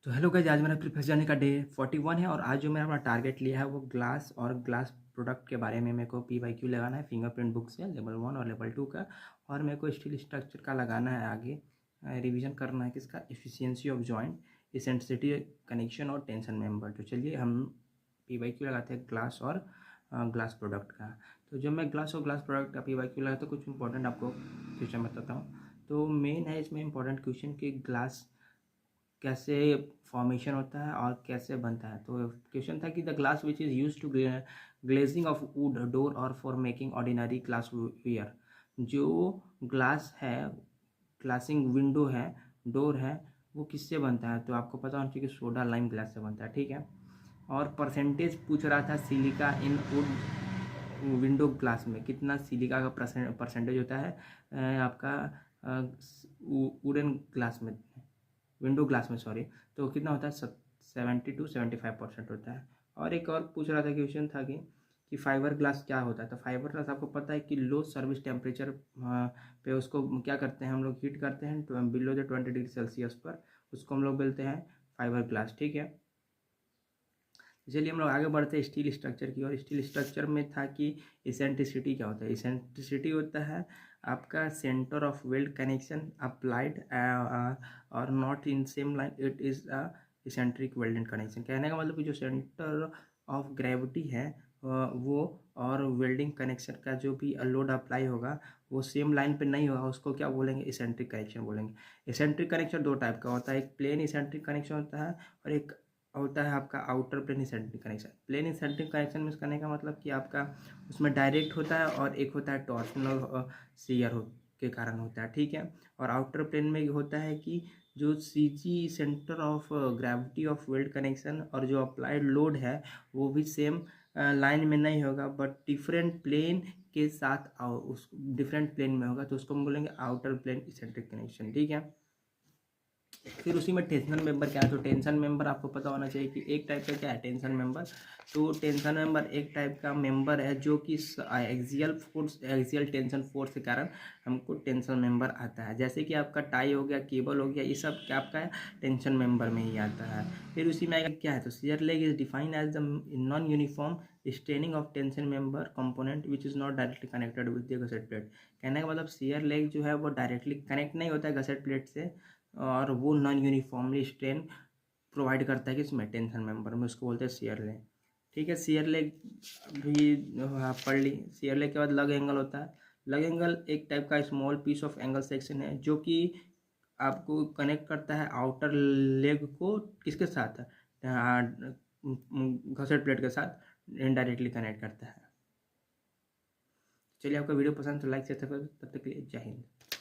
तो hello guys, आज मेरा प्रिपरेशन जाने का डे 41 है और आज जो मैंने अपना टारगेट लिया है वो ग्लास और ग्लास प्रोडक्ट के बारे में मेरे को PYQ लगाना है फिंगरप्रिंट बुक से लेवल 1 और लेवल 2 का। और मेरे को स्टील स्ट्रक्चर का लगाना है आगे। रिवीजन करना है किसका, efficiency of joint, eccentricity, connection और टेंशन मेंबर। तो चलिए हम PYQ लगाते हैं ग्लास और ग्लास प्रोडक्ट का। तो जब मैं ग्लास और ग्लास प्रोडक्ट का PYQ लगाता हूँ कुछ इंपॉर्टेंट आपको क्वेश्चन बताता हूँ। तो मेन है इसमें इंपॉर्टेंट क्वेश्चन कि ग्लास कैसे फॉर्मेशन होता है और कैसे बनता है। तो क्वेश्चन था कि the glass which is use to glazing of wood door और for making ordinary glassware. जो ग्लास है, ग्लासिंग विंडो है, डोर है, वो किससे बनता है? तो आपको पता होना चाहिए कि सोडा लाइम ग्लास से बनता है, ठीक है। और परसेंटेज पूछ रहा था silica in would window glass में, कितना सिलिका का परसेंटेज होता है आपका वुडन ग्लास में, विंडो ग्लास में सॉरी। तो कितना होता है? 70 to 75% होता है। और एक और पूछ रहा था, क्वेश्चन था कि फाइबर ग्लास क्या होता है। तो फाइबर ग्लास आपको पता है कि लो सर्विस टेम्परेचर पे उसको क्या करते हैं हम लोग, हीट करते हैं बिलो द 20 डिग्री सेल्सियस पर, उसको हम लोग बोलते हैं फाइबर ग्लास, ठीक है। चलिए हम लोग आगे बढ़ते हैं स्टील स्ट्रक्चर की। और स्टील स्ट्रक्चर में था कि इसेंट्रिसिटी क्या होता है। इसेंट्रिसिटी होता है आपका centre of weld connection applied और not in same line, it is a eccentric welded connection. कहने का मतलब कि जो सेंटर ऑफ ग्रेविटी है वो और वेल्डिंग कनेक्शन का जो भी लोड अप्लाई होगा वो सेम लाइन पे नहीं होगा, उसको क्या बोलेंगे? इसेंट्रिक कनेक्शन बोलेंगे। इसेंट्रिक कनेक्शन दो टाइप का होता है, एक प्लेन इसेंट्रिक कनेक्शन होता है और एक होता है आपका outer plane eccentric connection. Plane eccentric connection में करने का मतलब कि आपका उसमें डायरेक्ट होता है और एक होता है टॉर्सनल शेयर के कारण होता है, ठीक है। और आउटर प्लेन में होता है कि जो CG centre of gravity of weld connection और जो अप्लाइड लोड है वो भी सेम लाइन में नहीं होगा, बट डिफरेंट प्लेन के साथ उस डिफरेंट प्लेन में होगा, तो उसको हम बोलेंगे आउटर प्लेन इसेंट्रिक कनेक्शन, ठीक है। फिर उसी में टेंशन मेंबर क्या है। तो टेंशन मेंबर आपको पता होना चाहिए कि एक टाइप का क्या है टेंशन मेंबर। तो टेंशन मेंबर एक टाइप का मेंबर है जो कि axial force, axial tension force के कारण हमको टेंशन मेंबर आता है। जैसे कि आपका टाई हो गया, केबल हो गया, ये सब क्या आपका है टेंशन मेंबर में ही आता है। फिर उसी में क्या है, तो shear lag is defined as the non uniform straining of tension member component which is not directly connected with the gusset plate. कहने का मतलब शियर लेग जो है वो डायरेक्टली कनेक्ट नहीं होता है गसेट प्लेट से, और वो नॉन यूनिफॉर्मली स्ट्रेन प्रोवाइड करता है कि इसमें टेंशन मेंबर में, उसको बोलते हैं शियर लेग, ठीक है। शियर लेग भी पढ़ ली। शियर लेग के बाद लग एंगल होता है। लग एंगल एक टाइप का small piece of angle section है जो कि आपको कनेक्ट करता है आउटर लेग को किसके साथ, घसेट प्लेट के साथ इनडायरेक्टली कनेक्ट करता है। चलिए आपका वीडियो पसंद तो लाइक शेयर, तब तक के लिए जय हिंद।